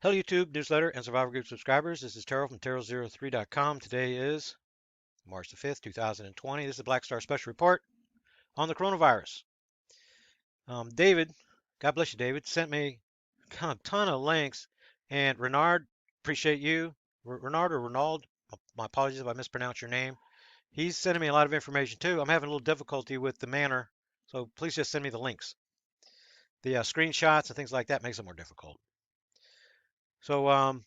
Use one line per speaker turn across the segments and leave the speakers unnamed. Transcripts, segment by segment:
Hello YouTube, newsletter, and Survivor Group subscribers. This is Terral from Terral03.com. Today is March the 5th, 2020. This is the Blackstar Special Report on the coronavirus. David, God bless you, David, sent me kind of a ton of links. And Renard, appreciate you. Renard or Renald, my apologies if I mispronounce your name. He's sending me a lot of information too. I'm having a little difficulty with the manner, so please just send me the links. The screenshots and things like that makes it more difficult. So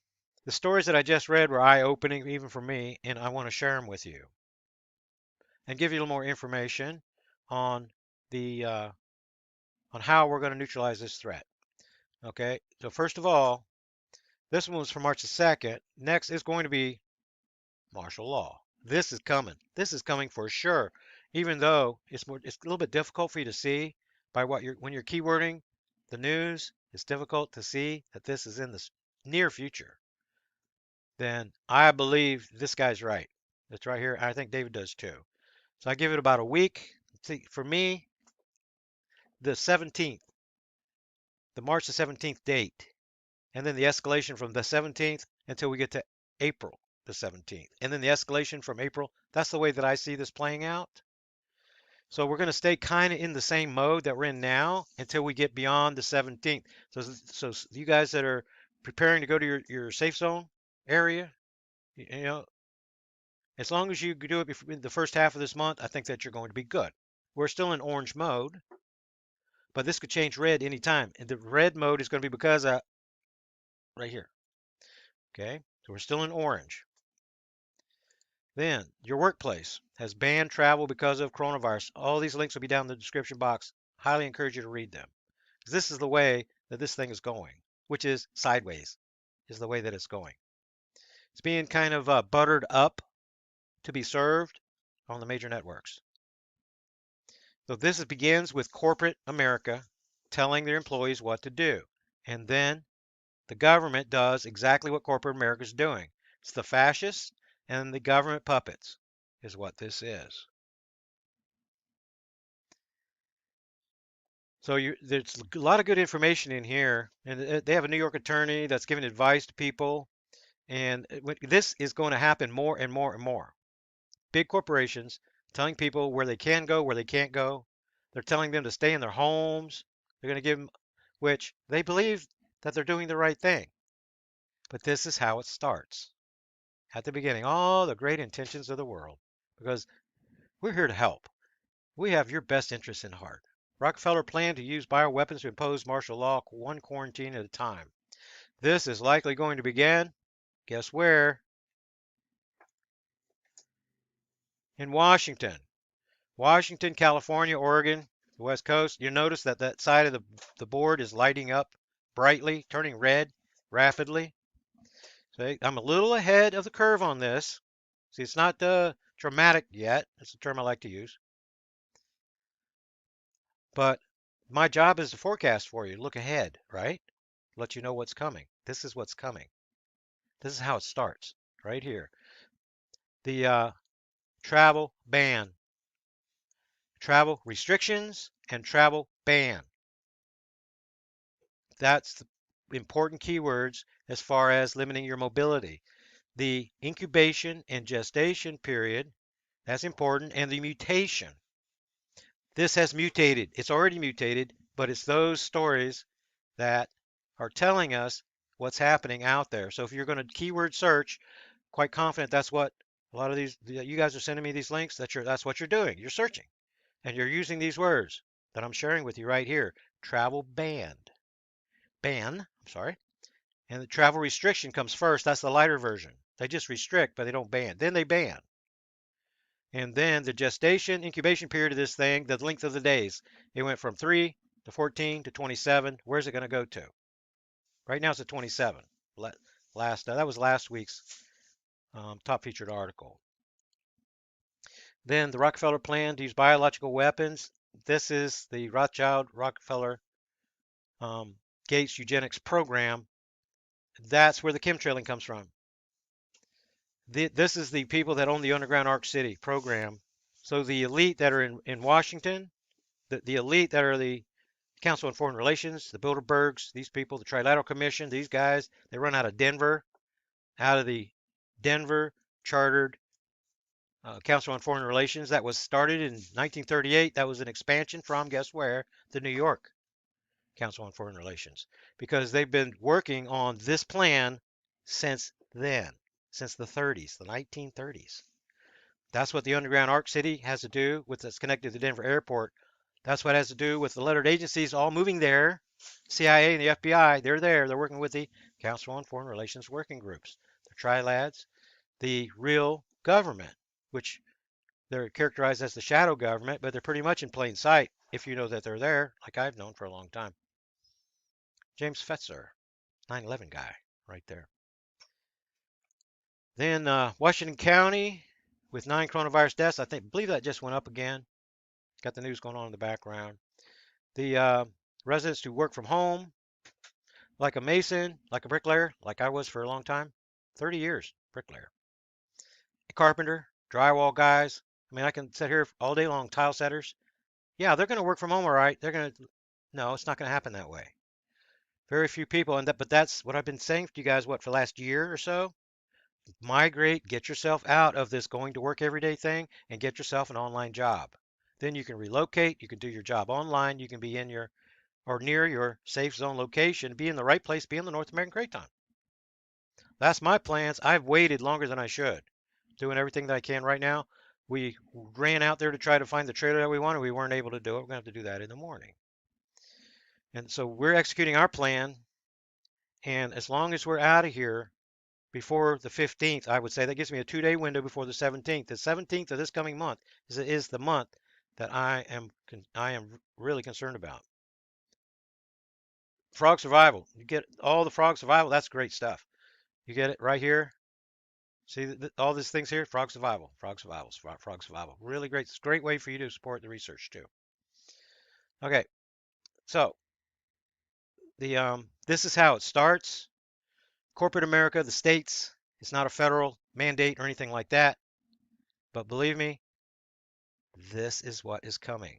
the stories that I just read were eye-opening even for me, and I want to share them with you and give you a little more information on the on how we're going to neutralize this threat. Okay, so first of all, this one was from March the 2nd. Next is going to be martial law. This is coming. This is coming for sure. Even though it's a little bit difficult for you to see by when you're keywording the news, it's difficult to see that this is in the near future. Then I believe this guy's right. It's right here. I think David does too. So I give it about a week. See, for me, the 17th, the March the 17th date, and then the escalation from the 17th until we get to April the 17th. And then the escalation from April, that's the way that I see this playing out. So we're going to stay kind of in the same mode that we're in now until we get beyond the 17th. So you guys that are preparing to go to your safe zone area, you know, as long as you do it in the first half of this month, I think that you're going to be good. We're still in orange mode, but this could change red anytime. And the red mode is going to be because of right here. Okay, so we're still in orange. Then your workplace has banned travel because of coronavirus. All these links will be down in the description box. Highly encourage you to read them. Because this is the way that this thing is going, which is sideways, is the way that it's going. It's being kind of buttered up to be served on the major networks. So this begins with corporate America telling their employees what to do. And then the government does exactly what corporate America is doing. It's the fascists and the government puppets is what this is. So there's a lot of good information in here. And they have a New York attorney that's giving advice to people. And this is going to happen more and more and more. Big corporations telling people where they can go, where they can't go. They're telling them to stay in their homes. They're going to give them, which they believe that they're doing the right thing. But this is how it starts. At the beginning, all the great intentions of the world, because we're here to help. We have your best interests in heart. Rockefeller planned to use bioweapons to impose martial law, one quarantine at a time. This is likely going to begin, guess where? In Washington. Washington, California, Oregon, the West Coast. You notice that that side of the board is lighting up brightly, turning red rapidly. So I'm a little ahead of the curve on this. See, it's not dramatic yet. That's the term I like to use. But my job is to forecast for you, look ahead, right? Let you know what's coming. This is what's coming. This is how it starts, right here. The travel ban, travel restrictions, and travel ban. That's the important keywords as far as limiting your mobility. The incubation and gestation period, that's important, and the mutation. This has mutated. It's already mutated, but it's those stories that are telling us what's happening out there. So if you're going to keyword search, quite confident that's what a lot of these, you guys are sending me these links, that's what you're doing. You're searching and you're using these words that I'm sharing with you right here. Travel banned. I'm sorry. And the travel restriction comes first. That's the lighter version. They just restrict, but they don't ban. Then they ban. And then the gestation, incubation period of this thing, the length of the days. It went from 3 to 14 to 27. Where's it going to go to? Right now it's at 27. That was last week's top featured article. Then the Rockefeller plan to use biological weapons. This is the Rothschild Rockefeller Gates eugenics program. That's where the chemtrailing comes from. This is the people that own the underground Ark City program. So the elite that are in Washington, the elite that are the Council on Foreign Relations, the Bilderbergs, these people, the Trilateral Commission, these guys, they run out of Denver, out of the Denver Chartered Council on Foreign Relations that was started in 1938. That was an expansion from, guess where? The New York Council on Foreign Relations. Because they've been working on this plan since then, since the 30s, the 1930s. That's what the underground Arc City has to do with that's connected to the Denver airport. That's what it has to do with the lettered agencies all moving there. CIA and the FBI, they're there. They're working with the Council on Foreign Relations working groups. The trilads, the real government, which they're characterized as the shadow government, but they're pretty much in plain sight if you know that they're there, like I've known for a long time. James Fetzer, 9/11 guy, right there. Then Washington County with 9 coronavirus deaths. Believe that just went up again. Got the news going on in the background. The residents who work from home, like a mason, like a bricklayer, like I was for a long time, 30 years bricklayer. A carpenter, drywall guys. I mean, I can sit here all day long, tile setters. Yeah, they're going to work from home, all right. They're going to, no, it's not going to happen that way. Very few people, but that's what I've been saying to you guys, what, for the last year or so? Migrate, get yourself out of this going to work every day thing and get yourself an online job. Then you can relocate, you can do your job online, you can be in your or near your safe zone location, be in the right place, be in the North American Craton. That's my plans. I've waited longer than I should, doing everything that I can right now. We ran out there to try to find the trailer that we wanted. We weren't able to do it. We're going to have to do that in the morning. And so we're executing our plan. And as long as we're out of here before the 15th, I would say that gives me a 2-day window before the 17th. The 17th of this coming month is the month that I am really concerned about. Frog survival. You get all the frog survival. That's great stuff. You get it right here. See all these things here? Frog survival, frog survival, frog survival. Really great. It's a great way for you to support the research too. Okay, so this is how it starts. Corporate America, the states. It's not a federal mandate or anything like that. But believe me, this is what is coming.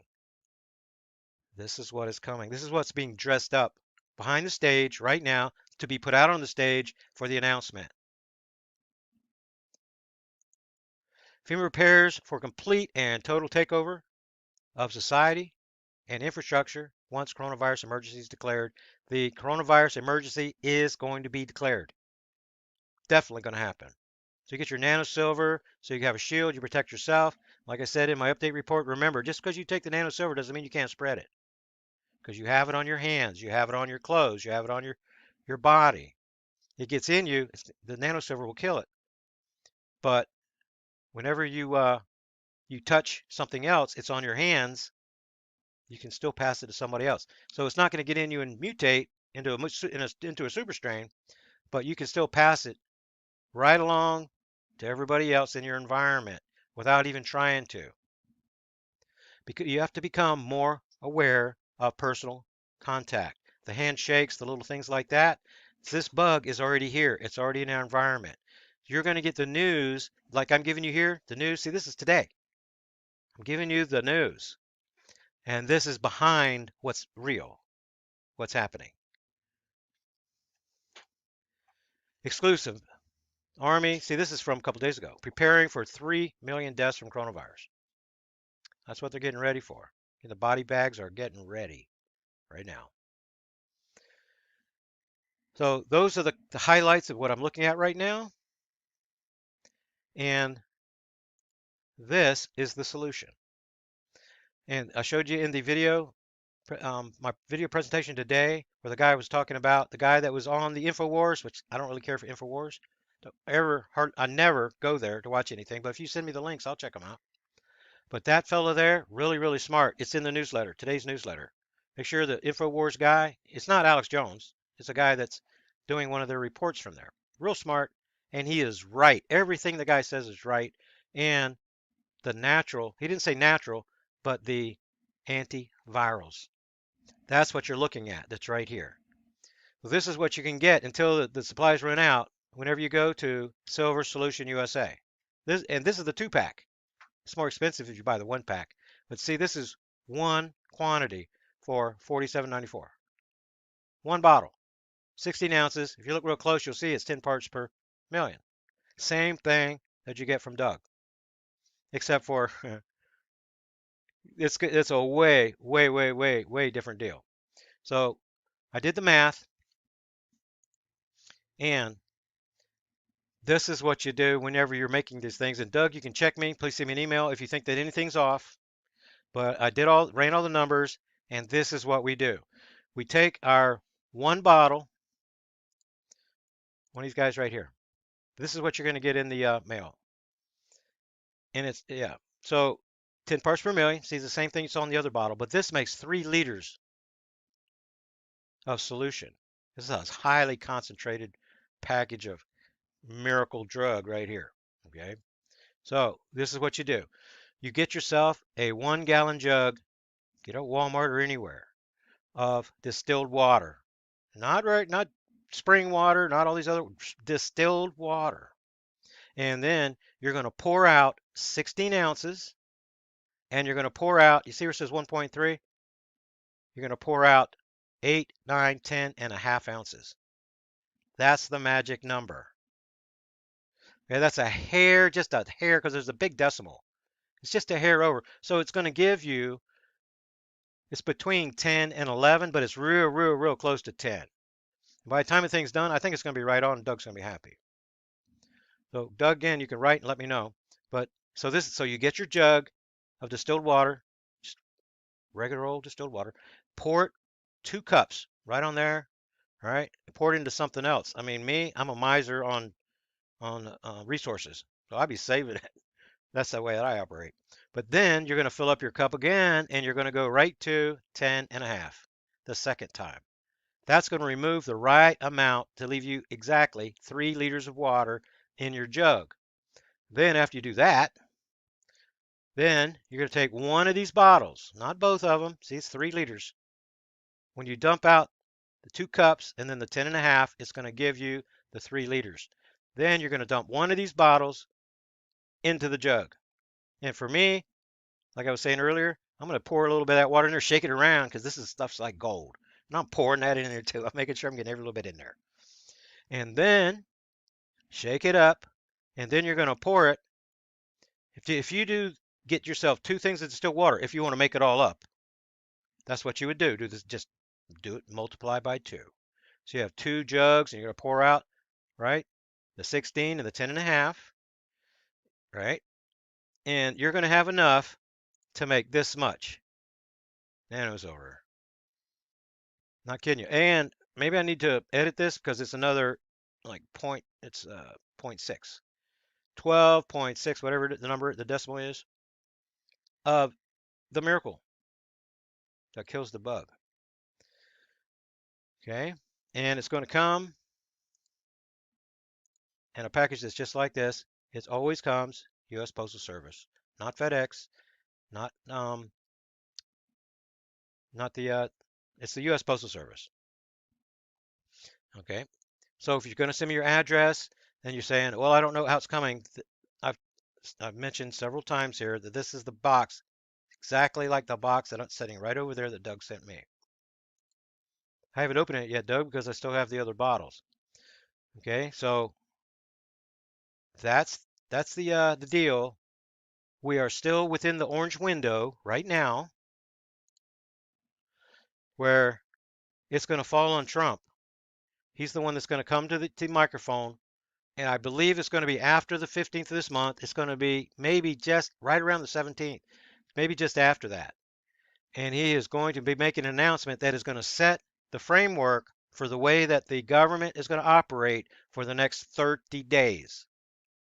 This is what is coming. This is what's being dressed up behind the stage right now to be put out on the stage for the announcement. FEMA prepares for complete and total takeover of society and infrastructure once coronavirus emergency is declared. The coronavirus emergency is going to be declared. Definitely going to happen. So you get your nano silver, so you have a shield, you protect yourself. Like I said in my update report, remember, just because you take the nano silver doesn't mean you can't spread it. Because you have it on your hands, you have it on your clothes, you have it on your body. It gets in you, the nano silver will kill it. But whenever you touch something else, it's on your hands, you can still pass it to somebody else. So it's not going to get in you and mutate into a super strain, but you can still pass it right along to everybody else in your environment without even trying to. Because you have to become more aware of personal contact. The handshakes, the little things like that. This bug is already here. It's already in our environment. You're going to get the news like I'm giving you here. The news, see, this is today. I'm giving you the news. And this is behind what's real, what's happening. Exclusive. Army, see, this is from a couple days ago. Preparing for 3 million deaths from coronavirus. That's what they're getting ready for. And the body bags are getting ready right now. So those are the highlights of what I'm looking at right now. And this is the solution. And I showed you in the video, my video presentation today, where the guy was talking about the guy that was on the InfoWars, which I don't really care for InfoWars. I never go there to watch anything, but if you send me the links, I'll check them out. But that fellow there, really, really smart. It's in the newsletter, today's newsletter. Make sure the InfoWars guy, it's not Alex Jones. It's a guy that's doing one of their reports from there. Real smart, and he is right. Everything the guy says is right. And the natural, he didn't say natural, but the antivirals. That's what you're looking at. That's right here. So this is what you can get until the supplies run out whenever you go to Silver Solution USA. This is the 2-pack. It's more expensive if you buy the 1-pack. But see, this is one quantity for $47.94. One bottle, 16 ounces. If you look real close, you'll see it's 10 parts per million. Same thing that you get from Doug, except for it's a way different deal. So I did the math, and this is what you do whenever you're making these things. And Doug, you can check me. Please send me an email if you think that anything's off. But I ran all the numbers, and this is what we do. We take our one bottle, one of these guys right here. This is what you're going to get in the mail. And it's, yeah. So 10 parts per million. See, the same thing you saw in the other bottle, but this makes 3 liters of solution. This is a highly concentrated package of miracle drug right here. Okay. So this is what you do. You get yourself a 1-gallon jug, get at Walmart or anywhere, of distilled water. Not spring water, not all these other, distilled water. And then you're going to pour out 16 ounces, and you're going to pour out, you see where it says 1.3? You're going to pour out 8, 9, 10 and a half ounces. That's the magic number. Okay, that's a hair, just a hair, because there's a big decimal. It's just a hair over. So it's going to give you, it's between 10 and 11, but it's real close to 10. By the time the thing's done, I think it's going to be right on, and Doug's going to be happy. So Doug, again, you can write and let me know. But so you get your jug of distilled water, just regular old distilled water, pour it 2 cups right on there. All right, pour it into something else. I mean, I'm a miser on resources, so I'd be saving it. That's the way that I operate. But then you're going to fill up your cup again, and you're going to go right to 10 and a half the second time. That's going to remove the right amount to leave you exactly 3 liters of water in your jug. Then after you do that, then you're going to take one of these bottles, not both of them. See, it's 3 liters. When you dump out the 2 cups and then the 10 and a half, it's going to give you the 3 liters. Then you're going to dump one of these bottles into the jug. And for me, like I was saying earlier, I'm going to pour a little bit of that water in there, shake it around, because this is stuff's like gold. And I'm pouring that in there too. I'm making sure I'm getting every little bit in there. And then shake it up, and then you're going to pour it. If you do get yourself 2 things of distilled water, if you want to make it all up, that's what you would do. Just do it, multiply by 2. So you have 2 jugs, and you're going to pour out, right, the 16 and the 10 and a half, right? And you're going to have enough to make this much. And it was over. Not kidding you. And maybe I need to edit this because it's another like point. It's 0.6, 12.6, whatever the number, the decimal is, of the miracle that kills the bug. Okay, and it's going to come in a package that's just like this. It always comes U.S. Postal Service, not FedEx, not it's the U.S. Postal Service. Okay, so if you're going to send me your address, and you're saying, well, I don't know how it's coming. I've mentioned several times here that this is the box, exactly like the box that I'm sitting right over there that Doug sent me. I haven't opened it yet, Doug, because I still have the other bottles. Okay, so that's the deal. We are still within the orange window right now, where it's going to fall on Trump. He's the one that's going to come to the microphone, and I believe it's going to be after the 15th of this month. It's going to be maybe just right around the 17th, maybe just after that. And he is going to be making an announcement that is going to set the framework for the way that the government is going to operate for the next 30 days.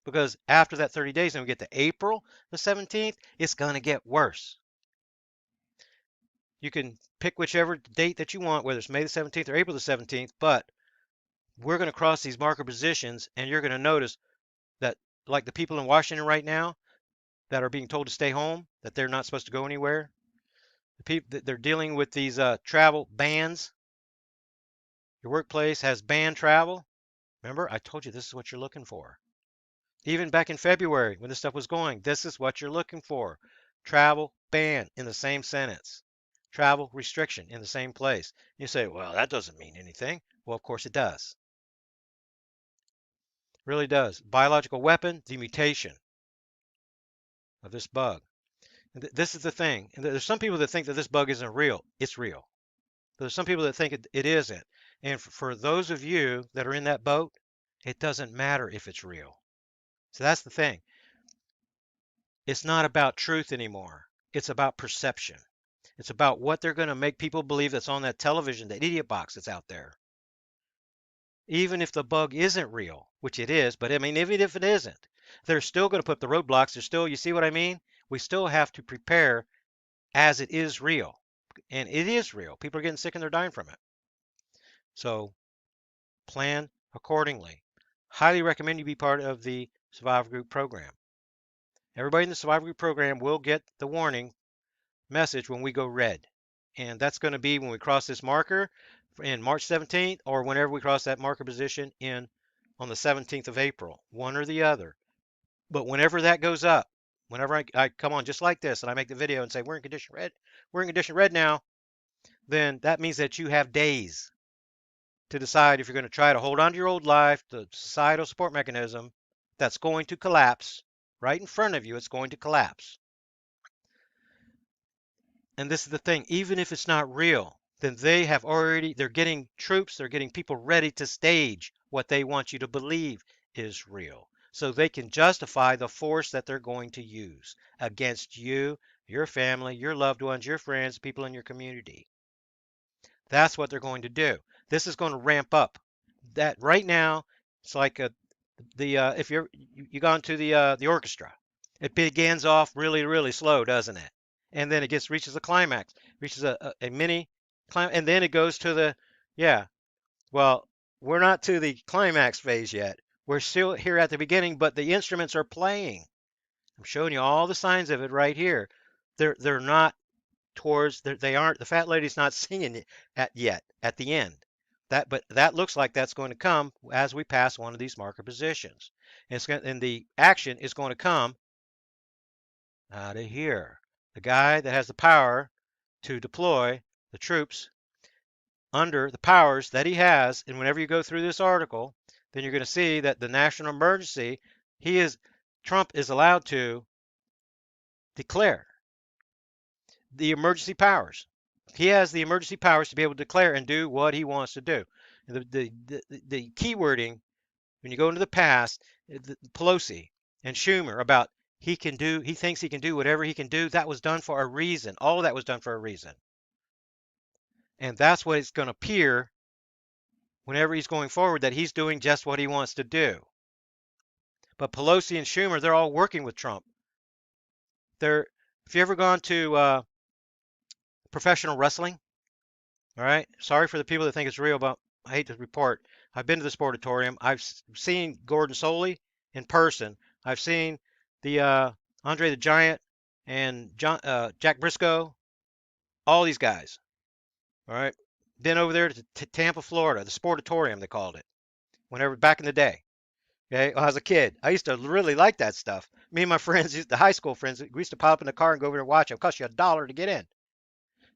Because after that 30 days, and we get to April the 17th, it's going to get worse. You can pick whichever date that you want, whether it's May the 17th or April the 17th, but we're going to cross these marker positions, and you're going to notice that, like the people in Washington right now that are being told to stay home, that they're not supposed to go anywhere, the people they're dealing with these travel bans. Your workplace has banned travel. Remember, I told you this is what you're looking for. Even back in February when this stuff was going, this is what you're looking for. Travel ban in the same sentence. travel restriction in the same place. You say, well, that doesn't mean anything. Well, of course it does. It really does. Biological weapon, the mutation of this bug. This is the thing. There's some people that think that this bug isn't real. It's real. There's some people that think it isn't. And for those of you that are in that boat, it doesn't matter if it's real. So that's the thing. It's not about truth anymore. It's about perception. It's about what they're going to make people believe that's on that television, that idiot box that's out there. Even if the bug isn't real, which it is, but I mean, even if it isn't, they're still going to put the roadblocks. They're still, you see what I mean? We still have to prepare as it is real. And it is real. People are getting sick and they're dying from it. So plan accordingly. Highly recommend you be part of the Survivor Group program. Everybody in the Survivor Group program will get the warning message when we go red. And that's going to be when we cross this marker in March 17th or whenever we cross that marker position in on the 17th of April, one or the other. But whenever that goes up, whenever I come on just like this and I make the video and say we're in condition red now, then that means that you have days to decide if you're going to try to hold on to your old life, the societal support mechanism that's going to collapse right in front of you. It's going to collapse. And this is the thing, even if it's not real, then they're getting troops, they're getting people ready to stage what they want you to believe is real. So they can justify the force that they're going to use against you, your family, your loved ones, your friends, people in your community. That's what they're going to do. This is going to ramp up. That right now, it's like if you go into the orchestra, it begins off really slow, doesn't it? And then it reaches a climax, reaches a mini climb, and then it goes to the yeah. Well, we're not to the climax phase yet. We're still here at the beginning, but the instruments are playing. I'm showing you all the signs of it right here. They're not they aren't, the fat lady's not singing yet at the end. But that looks like that's going to come as we pass one of these marker positions. And the action is going to come out of here. The guy that has the power to deploy the troops under the powers that he has, and whenever you go through this article, then you're going to see that the national emergency, Trump is allowed to declare the emergency powers. He has the emergency powers to be able to declare and do what he wants to do. The key wording when you go into the past, Pelosi and Schumer about he thinks he can do whatever he can do. That was done for a reason. All of that was done for a reason. And that's what it's going to appear whenever he's going forward, that he's doing just what he wants to do. But Pelosi and Schumer, they're all working with Trump. If you ever gone to professional wrestling, all right, sorry for the people that think it's real, but I hate to report. I've been to the Sportatorium. I've seen Gordon Soley in person. I've seen the Andre the Giant and Jack Briscoe, all these guys. All right, been over there to Tampa, Florida, the Sportatorium they called it. Whenever back in the day. Okay, well, as a kid, I used to really like that stuff. Me and my friends, the high school friends, we used to pop in the car and go over there and watch. It cost you $1 to get in.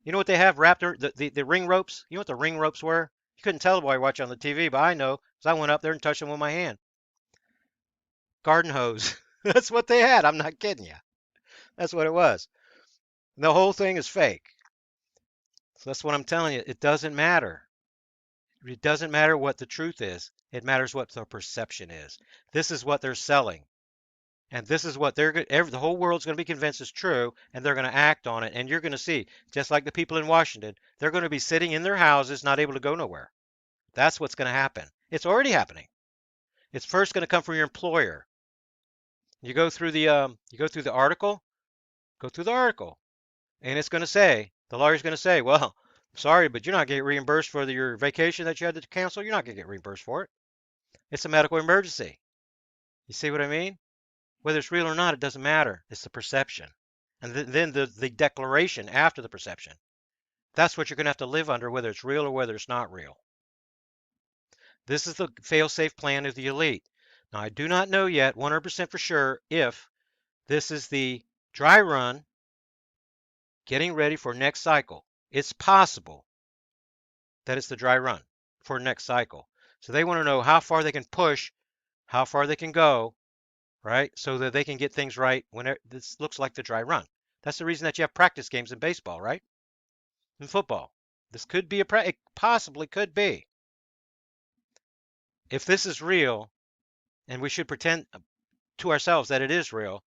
You know what they have wrapped the ring ropes? You know what the ring ropes were? You couldn't tell while you're watching on the TV, but I know because I went up there and touched them with my hand. Garden hose. That's what they had. I'm not kidding you. That's what it was. And the whole thing is fake. So that's what I'm telling you. It doesn't matter. It doesn't matter what the truth is. It matters what the perception is. This is what they're selling. And this is what the whole world's going to be convinced is true, and they're going to act on it. And you're going to see, just like the people in Washington, they're going to be sitting in their houses, not able to go nowhere. That's what's going to happen. It's already happening. It's first going to come from your employer. You go through the article, and it's going to say, the lawyer's going to say, well, sorry, but you're not getting reimbursed for your vacation that you had to cancel. You're not going to get reimbursed for it. It's a medical emergency. You see what I mean? Whether it's real or not, it doesn't matter. It's the perception. And then the declaration after the perception. That's what you're going to have to live under, whether it's real or whether it's not real. This is the fail-safe plan of the elite. Now, I do not know yet 100% for sure if this is the dry run getting ready for next cycle. it's possible that it's the dry run for next cycle. So they want to know how far they can push, how far they can go, right? So that they can get things right when this looks like the dry run. That's the reason that you have practice games in baseball, right? In football. This could be it possibly could be. If this is real, and we should pretend to ourselves that it is real,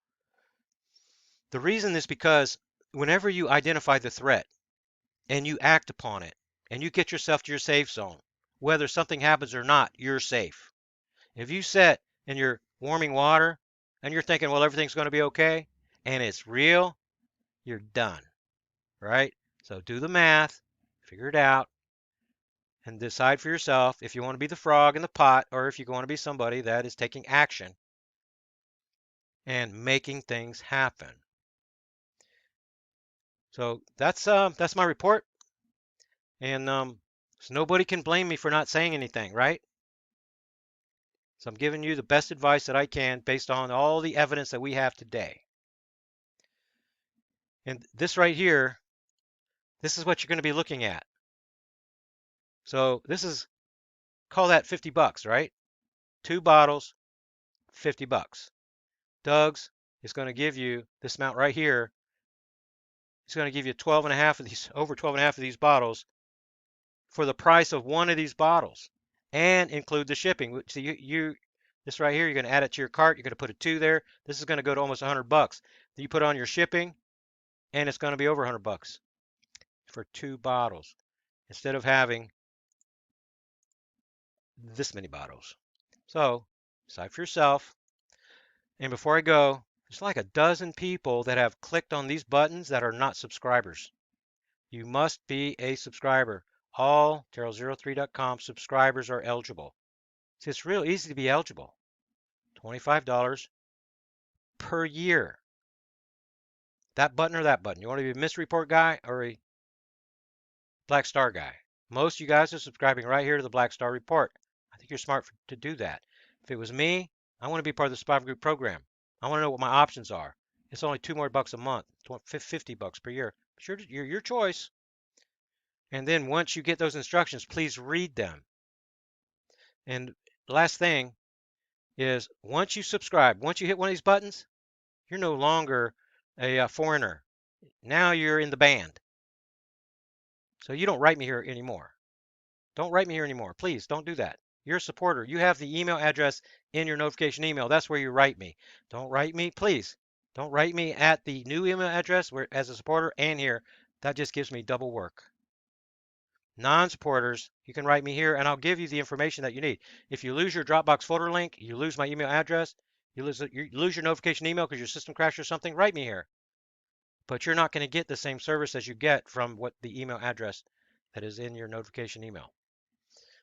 the reason is because whenever you identify the threat and you act upon it and you get yourself to your safe zone, whether something happens or not, you're safe. If you sit in your warming water and you're thinking, well, everything's going to be okay, and it's real, you're done, right? So do the math, figure it out, and decide for yourself if you want to be the frog in the pot or if you want to be somebody that is taking action and making things happen. So that's my report, and so nobody can blame me for not saying anything, right? So I'm giving you the best advice that I can based on all the evidence that we have today. And this right here, this is what you're going to be looking at. So this is, call that 50 bucks, right? 2 bottles, 50 bucks. Doug's is going to give you this amount right here. It's going to give you 12 and a half of these, over 12 and a half of these bottles for the price of one of these bottles and include the shipping. So this right here, you're going to add it to your cart. You're going to put a 2 there. This is going to go to almost 100 bucks. Then you put on your shipping and it's going to be over 100 bucks for 2 bottles instead of having this many bottles. So decide for yourself. And before I go, there's like a dozen people that have clicked on these buttons that are not subscribers. You must be a subscriber. All Terral03.com subscribers are eligible. See, it's real easy to be eligible. $25 per year. That button or that button. You want to be a mystery report guy or a Blackstar guy? Most of you guys are subscribing right here to the Blackstar report. I think you're smart to do that. If it was me, I want to be part of the Survivor Group program. I want to know what my options are. It's only 2 more bucks a month, 50 bucks per year. But your choice. And then once you get those instructions, please read them. And last thing is once you subscribe, once you hit one of these buttons, you're no longer a foreigner. Now you're in the band. So you don't write me here anymore. Don't write me here anymore. Please don't do that. You're a supporter. You have the email address in your notification email. That's where you write me. Don't write me, please. Don't write me at the new email address where as a supporter and here. That just gives me double work. Non-supporters, you can write me here and I'll give you the information that you need. If you lose your Dropbox folder link, you lose my email address, you lose your notification email because your system crashed or something, write me here. But you're not going to get the same service as you get from what the email address that is in your notification email.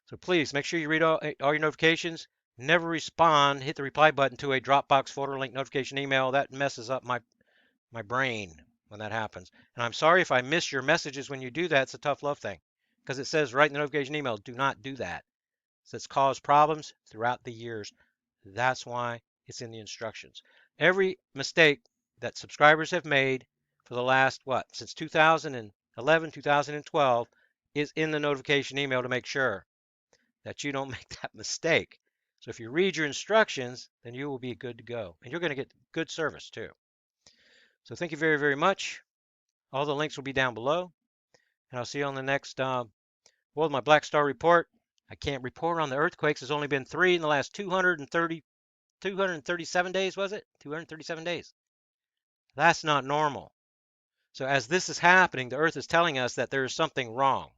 So please make sure you read all your notifications. Never respond, hit the reply button to a Dropbox folder link notification email. That messes up my brain when that happens. And I'm sorry if I miss your messages when you do that. It's a tough love thing because it says right in the notification email, do not do that. So it's caused problems throughout the years. That's why it's in the instructions. Every mistake that subscribers have made for the last, since 2011, 2012, is in the notification email to make sure that you don't make that mistake. So if you read your instructions, then you will be good to go. And you're going to get good service too. So thank you very, very much. All the links will be down below. And I'll see you on the next, my Blackstar report. I can't report on the earthquakes. There's only been 3 in the last 237 days, was it? 237 days. That's not normal. So as this is happening, the earth is telling us that there is something wrong.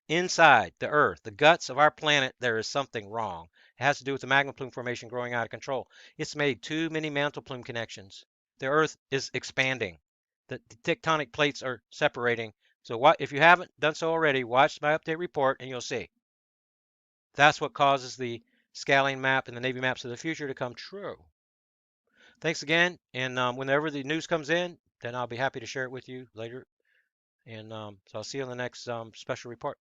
Inside the earth, the guts of our planet, there is something wrong. It has to do with the magma plume formation growing out of control. It's made too many mantle plume connections. The earth is expanding. The tectonic plates are separating. So if you haven't done so already, watch my update report and you'll see. That's what causes the scaling map and the Navy maps of the future to come true. Thanks again. And whenever the news comes in, then I'll be happy to share it with you later. And so I'll see you on the next special report.